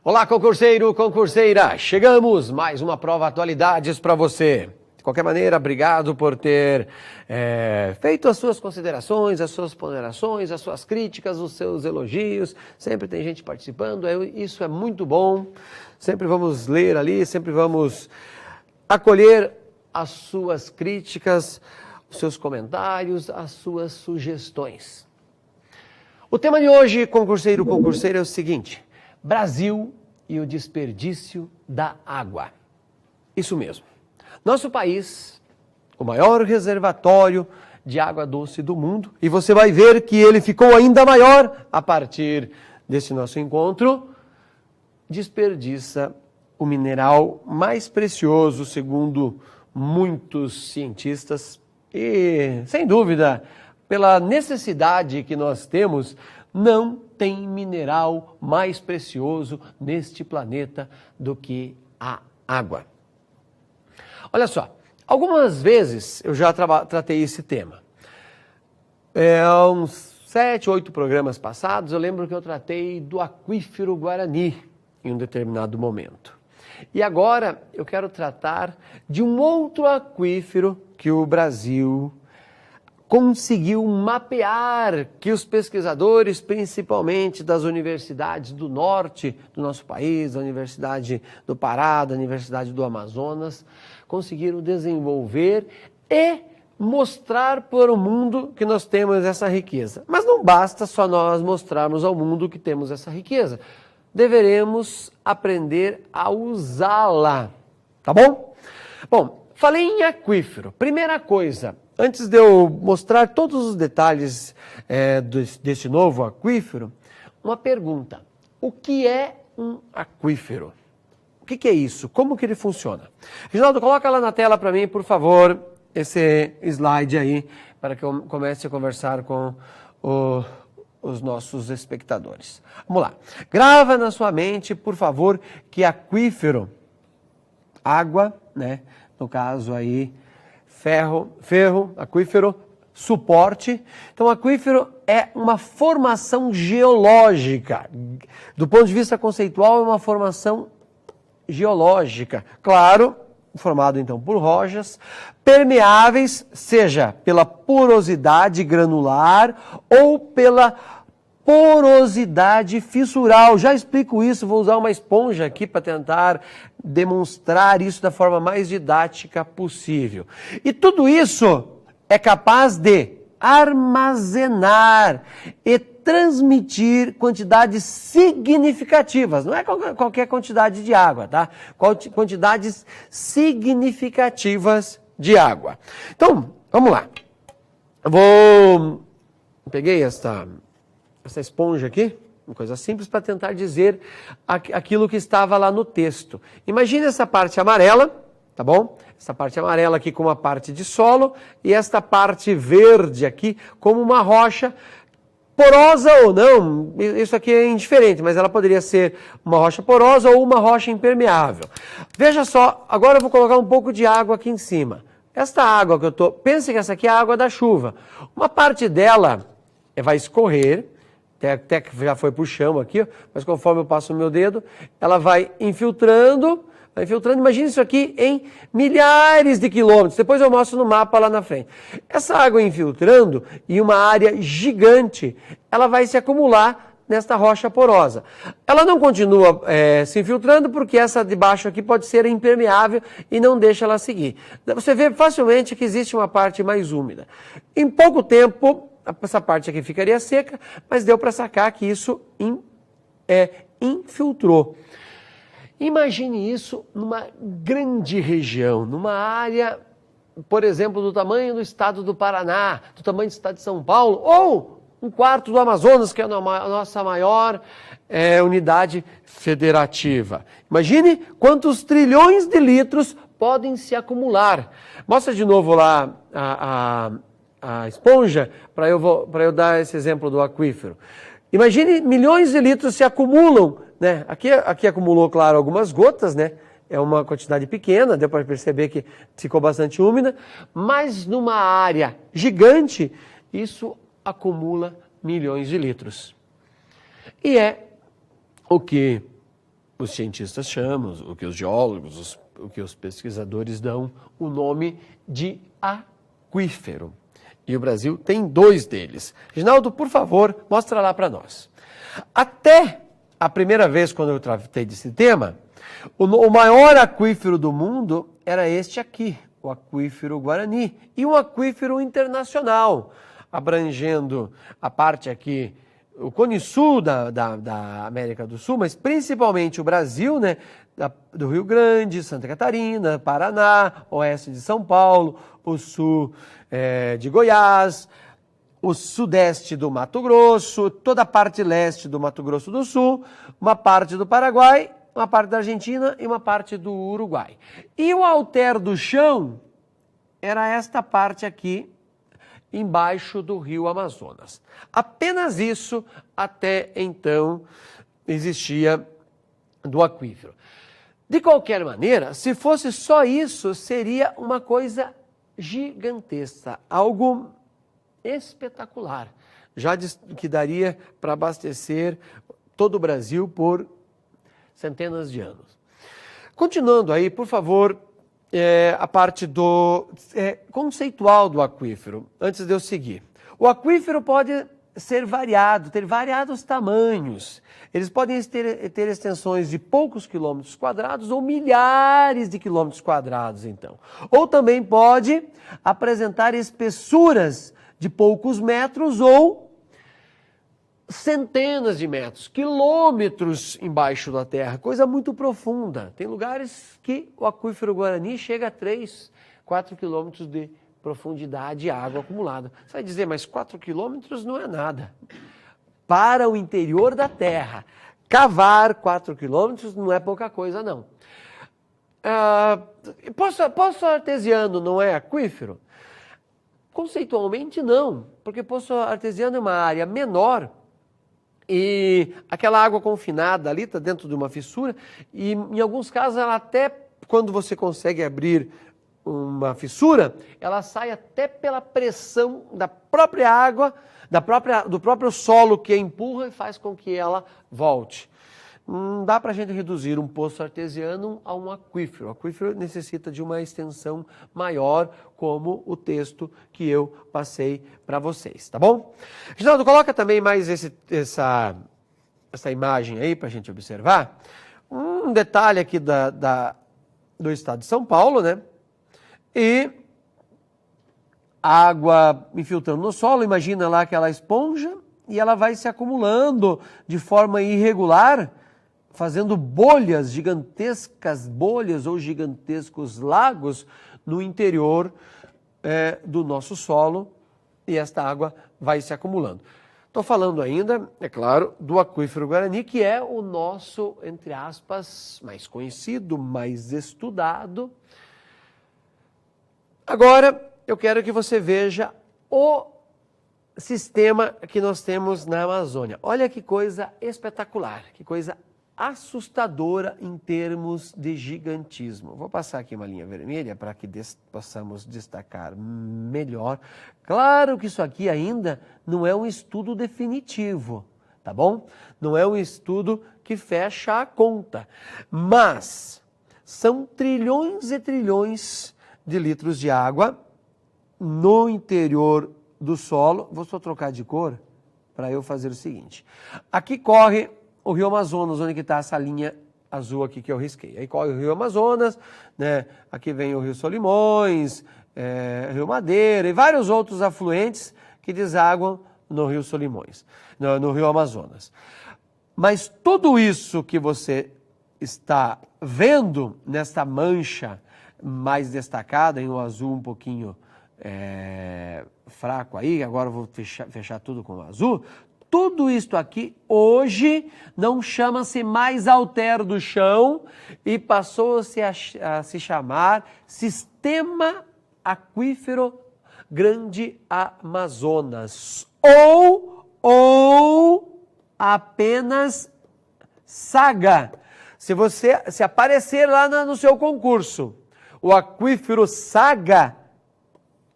Olá, concurseiro, concurseira! Chegamos! Mais uma prova Atualidades para você. De qualquer maneira, obrigado por ter feito as suas considerações, as suas ponderações, as suas críticas, os seus elogios. Sempre tem gente participando, isso é muito bom. Sempre vamos ler ali, sempre vamos acolher as suas críticas, os seus comentários, as suas sugestões. O tema de hoje, concurseiro, concurseira, é o seguinte: Brasil e o desperdício da água. Isso mesmo. Nosso país, o maior reservatório de água doce do mundo, e você vai ver que ele ficou ainda maior a partir desse nosso encontro, desperdiça o mineral mais precioso, segundo muitos cientistas, e, sem dúvida, pela necessidade que nós temos, não tem mineral mais precioso neste planeta do que a água. Olha só, algumas vezes eu já tratei esse tema. Há uns 7, 8 programas passados, eu lembro que eu tratei do aquífero Guarani em um determinado momento. E agora eu quero tratar de um outro aquífero que o Brasil conseguiu mapear, que os pesquisadores, principalmente das universidades do norte do nosso país, da Universidade do Pará, da Universidade do Amazonas, conseguiram desenvolver e mostrar para o mundo que nós temos essa riqueza. Mas não basta só nós mostrarmos ao mundo que temos essa riqueza. Deveremos aprender a usá-la, tá bom? Bom, falei em aquífero. Primeira coisa, antes de eu mostrar todos os detalhes desse novo aquífero, uma pergunta. O que é um aquífero? O que é isso? Como que ele funciona? Reginaldo, coloca lá na tela para mim, por favor, esse slide aí, para que eu comece a conversar com os nossos espectadores. Vamos lá. Grava na sua mente, por favor, que aquífero, água, né? No caso aí, ferro, aquífero, suporte. Então, aquífero é uma formação geológica. Do ponto de vista conceitual, é uma formação geológica. Claro, formado então por rochas, permeáveis, seja pela porosidade granular ou pela porosidade fissural. Já explico isso, vou usar uma esponja aqui para tentar demonstrar isso da forma mais didática possível. E tudo isso é capaz de armazenar e transmitir quantidades significativas. Não é qualquer quantidade de água, tá? Quantidades significativas de água. Então, vamos lá. Peguei essa esponja aqui, uma coisa simples, para tentar dizer aquilo que estava lá no texto. Imagine essa parte amarela, tá bom? Essa parte amarela aqui como uma parte de solo e esta parte verde aqui como uma rocha, porosa ou não, isso aqui é indiferente, mas ela poderia ser uma rocha porosa ou uma rocha impermeável. Veja só, agora eu vou colocar um pouco de água aqui em cima. Esta água que eu pense que essa aqui é a água da chuva. Uma parte dela vai escorrer, até que já foi para o chão aqui, mas conforme eu passo o meu dedo, ela vai infiltrando. Imagine isso aqui em milhares de quilômetros. Depois eu mostro no mapa lá na frente. Essa água infiltrando em uma área gigante, ela vai se acumular nesta rocha porosa. Ela não continua se infiltrando porque essa de baixo aqui pode ser impermeável e não deixa ela seguir. Você vê facilmente que existe uma parte mais úmida. Em pouco tempo, essa parte aqui ficaria seca, mas deu para sacar que isso infiltrou. Imagine isso numa grande região, numa área, por exemplo, do tamanho do estado do Paraná, do tamanho do estado de São Paulo, ou um quarto do Amazonas, que é a nossa maior unidade federativa. Imagine quantos trilhões de litros podem se acumular. Mostra de novo lá a esponja, para eu dar esse exemplo do aquífero. Imagine milhões de litros se acumulam, né? Aqui acumulou, claro, algumas gotas, né? É uma quantidade pequena, deu para perceber que ficou bastante úmida, mas numa área gigante, isso acumula milhões de litros. E é o que os cientistas chamam, o que os geólogos, o que os pesquisadores dão, o nome de aquífero. E o Brasil tem 2 deles. Reginaldo, por favor, mostra lá para nós. Até a primeira vez, quando eu tratei desse tema, o maior aquífero do mundo era este aqui, o aquífero Guarani, e um aquífero internacional, abrangendo a parte aqui, o Cone Sul da América do Sul, mas principalmente o Brasil, né, do Rio Grande, Santa Catarina, Paraná, oeste de São Paulo, o sul de Goiás, o sudeste do Mato Grosso, toda a parte leste do Mato Grosso do Sul, uma parte do Paraguai, uma parte da Argentina e uma parte do Uruguai. E o alter do chão era esta parte aqui, embaixo do rio Amazonas. Apenas isso até então existia do aquífero. De qualquer maneira, se fosse só isso, seria uma coisa gigantesca, algo espetacular, já que daria para abastecer todo o Brasil por centenas de anos. Continuando aí, por favor, a parte conceitual do aquífero, antes de eu seguir. O aquífero pode ser variado, ter variados tamanhos. Eles podem ter extensões de poucos quilômetros quadrados ou milhares de quilômetros quadrados, então. Ou também pode apresentar espessuras de poucos metros ou centenas de metros, quilômetros embaixo da terra, coisa muito profunda. Tem lugares que o aquífero Guarani chega a 3, 4 quilômetros de profundidade de água acumulada. Você vai dizer, mas 4 quilômetros não é nada. Para o interior da terra, cavar 4 quilômetros não é pouca coisa, não. Poço artesiano não é aquífero? Conceitualmente não, porque poço artesiano é uma área menor e aquela água confinada ali está dentro de uma fissura e em alguns casos ela até, quando você consegue abrir uma fissura, ela sai até pela pressão da própria água, do próprio solo que a empurra e faz com que ela volte. Não dá para a gente reduzir um poço artesiano a um aquífero. O aquífero necessita de uma extensão maior, como o texto que eu passei para vocês, tá bom? Reginaldo, coloca também mais essa imagem aí para a gente observar. Um detalhe aqui do estado de São Paulo, né? E água infiltrando no solo, imagina lá aquela esponja, e ela vai se acumulando de forma irregular, fazendo bolhas, gigantescas bolhas ou gigantescos lagos no interior do nosso solo, e esta água vai se acumulando. Estou falando ainda, é claro, do aquífero Guarani, que é o nosso, entre aspas, mais conhecido, mais estudado. Agora, eu quero que você veja o sistema que nós temos na Amazônia. Olha que coisa espetacular, que coisa assustadora em termos de gigantismo. Vou passar aqui uma linha vermelha para que possamos destacar melhor. Claro que isso aqui ainda não é um estudo definitivo, tá bom? Não é um estudo que fecha a conta, mas são trilhões e trilhões de litros de água no interior do solo. Vou só trocar de cor para eu fazer o seguinte. Aqui corre o Rio Amazonas, onde está essa linha azul aqui que eu risquei. Aí corre o Rio Amazonas, né? Aqui vem o Rio Solimões, Rio Madeira e vários outros afluentes que desaguam no Rio Solimões, no Rio Amazonas. Mas tudo isso que você está vendo nessa mancha mais destacada, em um azul um pouquinho fraco aí, agora eu vou fechar tudo com o azul. Tudo isto aqui hoje não chama-se mais alter do chão e passou-se a se chamar Sistema Aquífero Grande Amazonas ou apenas SAGA. Se aparecer lá no seu concurso o aquífero SAGA,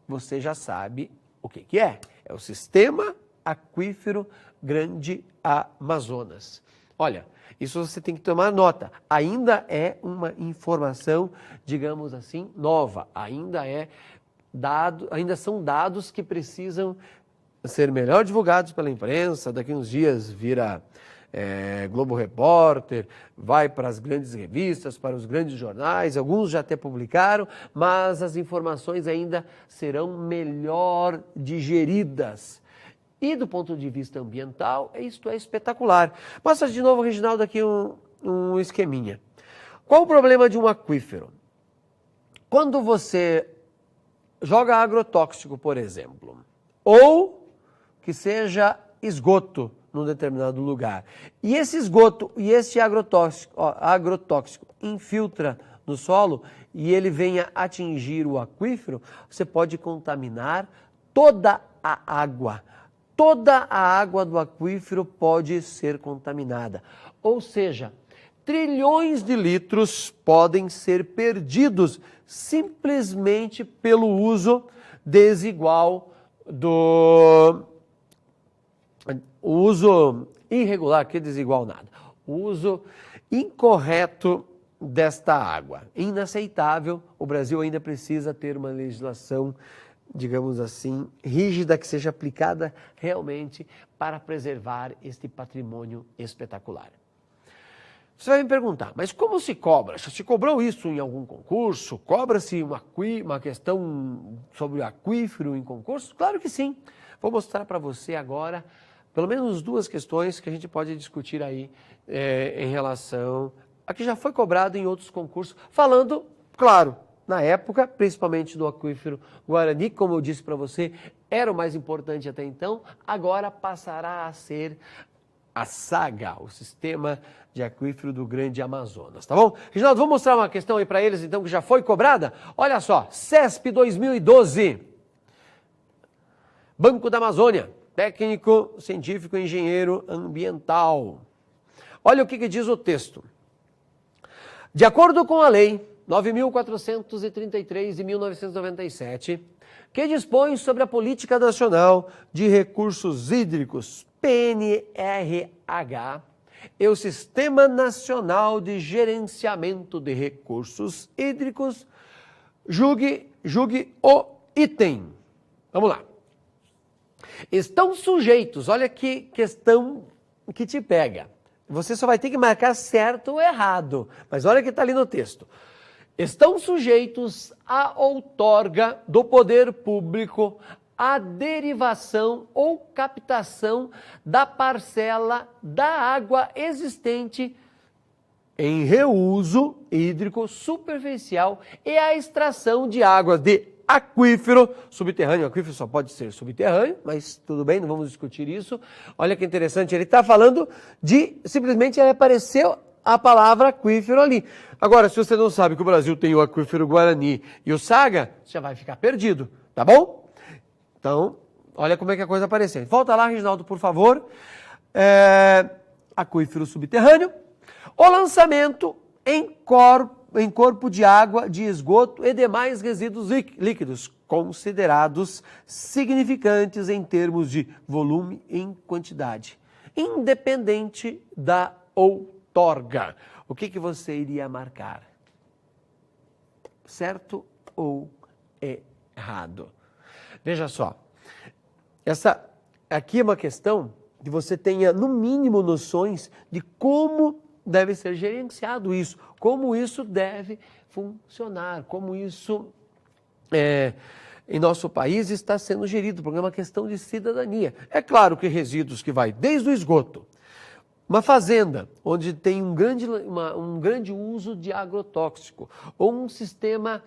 você já sabe o que é. É o Sistema Aquífero Grande Amazonas. Olha, isso você tem que tomar nota. Ainda é uma informação, digamos assim, nova. Ainda são dados que precisam ser melhor divulgados pela imprensa. Daqui uns dias vira Globo Repórter, vai para as grandes revistas, para os grandes jornais, alguns já até publicaram, mas as informações ainda serão melhor digeridas. E do ponto de vista ambiental, isto é espetacular. Mostra de novo, Reginaldo, aqui um esqueminha. Qual o problema de um aquífero? Quando você joga agrotóxico, por exemplo, ou que seja esgoto num determinado lugar, e esse esgoto e esse agrotóxico infiltra no solo e ele venha atingir o aquífero, você pode contaminar toda a água. Toda a água do aquífero pode ser contaminada. Ou seja, trilhões de litros podem ser perdidos simplesmente pelo uso desigual o uso irregular, que desigual nada, o uso incorreto desta água. Inaceitável, o Brasil ainda precisa ter uma legislação, digamos assim, rígida, que seja aplicada realmente para preservar este patrimônio espetacular. Você vai me perguntar, mas como se cobra? Se cobrou isso em algum concurso? Cobra-se uma questão sobre o aquífero em concurso? Claro que sim. Vou mostrar para você agora pelo menos duas questões que a gente pode discutir aí em relação a que já foi cobrado em outros concursos, falando, claro, na época, principalmente do aquífero Guarani, como eu disse para você, era o mais importante até então, agora passará a ser a SAGA, o Sistema de Aquífero do Grande Amazonas, tá bom? Reginaldo, vamos mostrar uma questão aí para eles, então, que já foi cobrada? Olha só, CESP 2012, Banco da Amazônia, técnico, científico, engenheiro ambiental. Olha o que diz o texto. De acordo com a Lei 9.433 de 1997, que dispõe sobre a Política Nacional de Recursos Hídricos, PNRH, e o Sistema Nacional de Gerenciamento de Recursos Hídricos, julgue o item. Vamos lá. Estão sujeitos, olha que questão que te pega. Você só vai ter que marcar certo ou errado, mas olha o que está ali no texto. Estão sujeitos à outorga do poder público a derivação ou captação da parcela da água existente em reuso hídrico superficial e a extração de água de aquífero subterrâneo. O aquífero só pode ser subterrâneo, mas tudo bem, não vamos discutir isso. Olha que interessante, ele está falando de, simplesmente apareceu a palavra aquífero ali. Agora, se você não sabe que o Brasil tem o aquífero Guarani e o SAGA, você já vai ficar perdido, tá bom? Então, olha como é que a coisa apareceu. Volta lá, Reginaldo, por favor. Aquífero subterrâneo. O lançamento em corpo de água, de esgoto e demais resíduos líquidos, considerados significantes em termos de volume e em quantidade, independente da outorga. O que você iria marcar? Certo ou errado? Veja só, essa aqui é uma questão que você tenha, no mínimo, noções de como deve ser gerenciado isso, como isso deve funcionar, como isso em nosso país está sendo gerido, porque é uma questão de cidadania. É claro que resíduos que vai desde o esgoto, uma fazenda onde tem um grande uso de agrotóxico, ou um sistema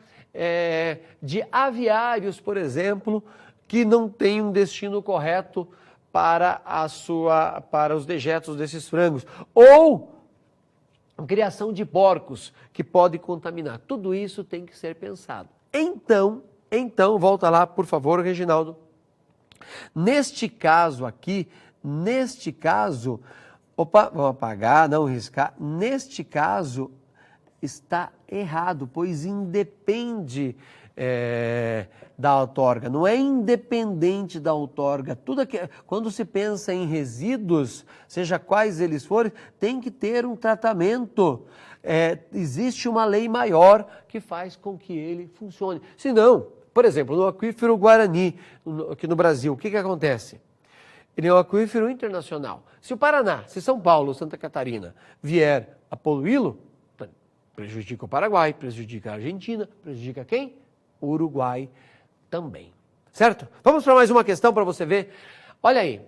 de aviários, por exemplo, que não tem um destino correto para os dejetos desses frangos, ou criação de porcos que pode contaminar. Tudo isso tem que ser pensado. Então, volta lá, por favor, Reginaldo. Neste caso aqui, vamos apagar, não riscar. Neste caso, está errado, pois independe da outorga, não é independente da outorga. Quando se pensa em resíduos, seja quais eles forem, tem que ter um tratamento. Existe uma lei maior que faz com que ele funcione. Se não, por exemplo, no aquífero Guarani, aqui no Brasil, o que acontece? Ele é um aquífero internacional. Se o Paraná, se São Paulo, Santa Catarina vier a poluí-lo, prejudica o Paraguai, prejudica a Argentina, prejudica quem? O Uruguai também. Certo? Vamos para mais uma questão para você ver. Olha aí,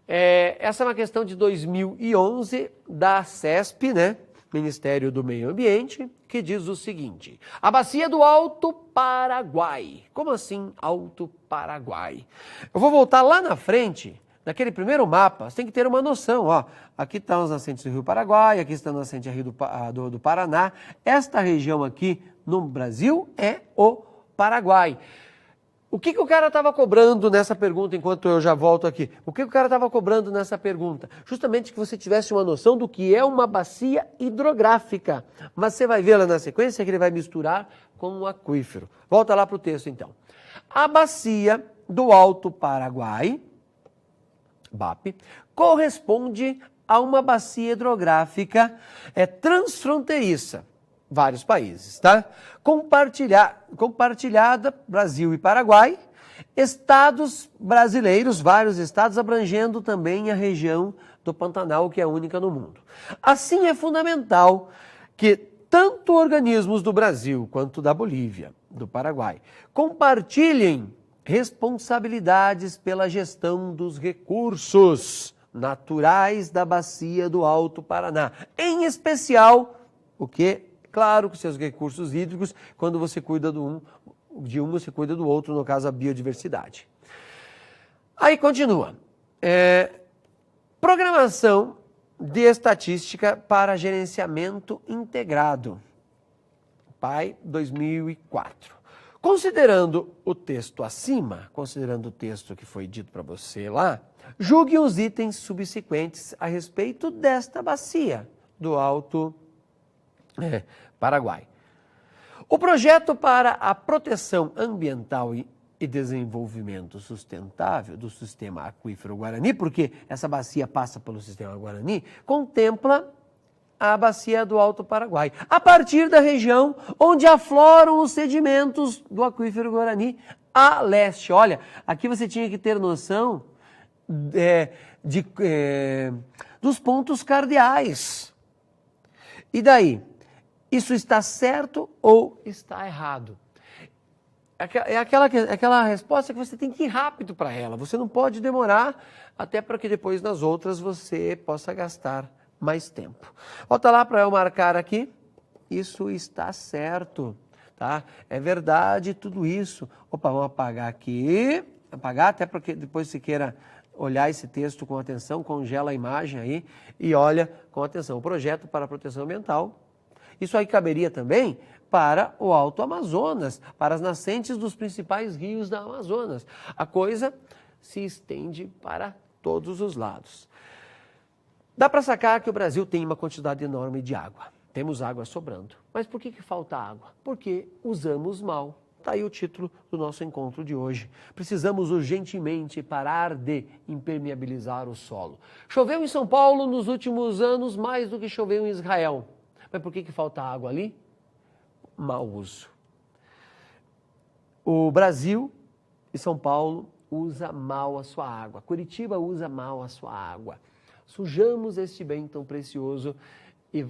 essa é uma questão de 2011 da CESP, né? Ministério do Meio Ambiente, que diz o seguinte: a bacia do Alto Paraguai. Como assim Alto Paraguai? Eu vou voltar lá na frente. Naquele primeiro mapa, você tem que ter uma noção, ó. Aqui estão as nascentes do Rio Paraguai, aqui está a nascente do Paraná. Esta região aqui no Brasil é o Paraguai. O que o cara estava cobrando nessa pergunta, enquanto eu já volto aqui? O que o cara estava cobrando nessa pergunta? Justamente que você tivesse uma noção do que é uma bacia hidrográfica. Mas você vai ver lá na sequência que ele vai misturar com um aquífero. Volta lá para o texto, então. A bacia do Alto Paraguai, BAP, corresponde a uma bacia hidrográfica transfronteiriça, vários países, tá? Compartilhada, Brasil e Paraguai, estados brasileiros, vários estados, abrangendo também a região do Pantanal, que é única no mundo. Assim, é fundamental que tanto organismos do Brasil quanto da Bolívia, do Paraguai, compartilhem responsabilidades pela gestão dos recursos naturais da bacia do Alto Paraná. Em especial, claro, que seus recursos hídricos, quando você cuida de um, você cuida do outro, no caso a biodiversidade. Aí continua. Programação de estatística para gerenciamento integrado. PAI 2004. Considerando o texto acima, considerando o texto que foi dito para você lá, julgue os itens subsequentes a respeito desta bacia do Alto Paraguai. O projeto para a proteção ambiental e desenvolvimento sustentável do sistema aquífero Guarani, porque essa bacia passa pelo sistema Guarani, contempla a bacia do Alto Paraguai, a partir da região onde afloram os sedimentos do aquífero Guarani a leste. Olha, aqui você tinha que ter noção dos pontos cardeais. E daí? Isso está certo ou está errado? É aquela resposta que você tem que ir rápido para ela. Você não pode demorar, até para que depois nas outras você possa gastar mais tempo. Volta lá para eu marcar aqui. Isso está certo, tá? É verdade tudo isso. Opa, vamos apagar aqui. Apagar até para que depois você queira olhar esse texto com atenção, congela a imagem aí e olha com atenção. O projeto para a proteção ambiental. Isso aí caberia também para o Alto Amazonas, para as nascentes dos principais rios da Amazonas. A coisa se estende para todos os lados. Dá para sacar que o Brasil tem uma quantidade enorme de água. Temos água sobrando. Mas por que falta água? Porque usamos mal. Está aí o título do nosso encontro de hoje. Precisamos urgentemente parar de impermeabilizar o solo. Choveu em São Paulo nos últimos anos mais do que choveu em Israel. Mas por que falta água ali? Mau uso. O Brasil e São Paulo usa mal a sua água. Curitiba usa mal a sua água. Sujamos este bem tão precioso e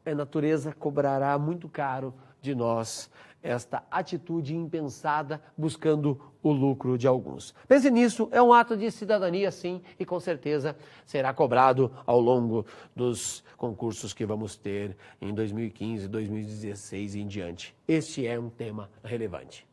a natureza cobrará muito caro de nós esta atitude impensada buscando o lucro de alguns. Pense nisso, é um ato de cidadania sim e com certeza será cobrado ao longo dos concursos que vamos ter em 2015, 2016 e em diante. Este é um tema relevante.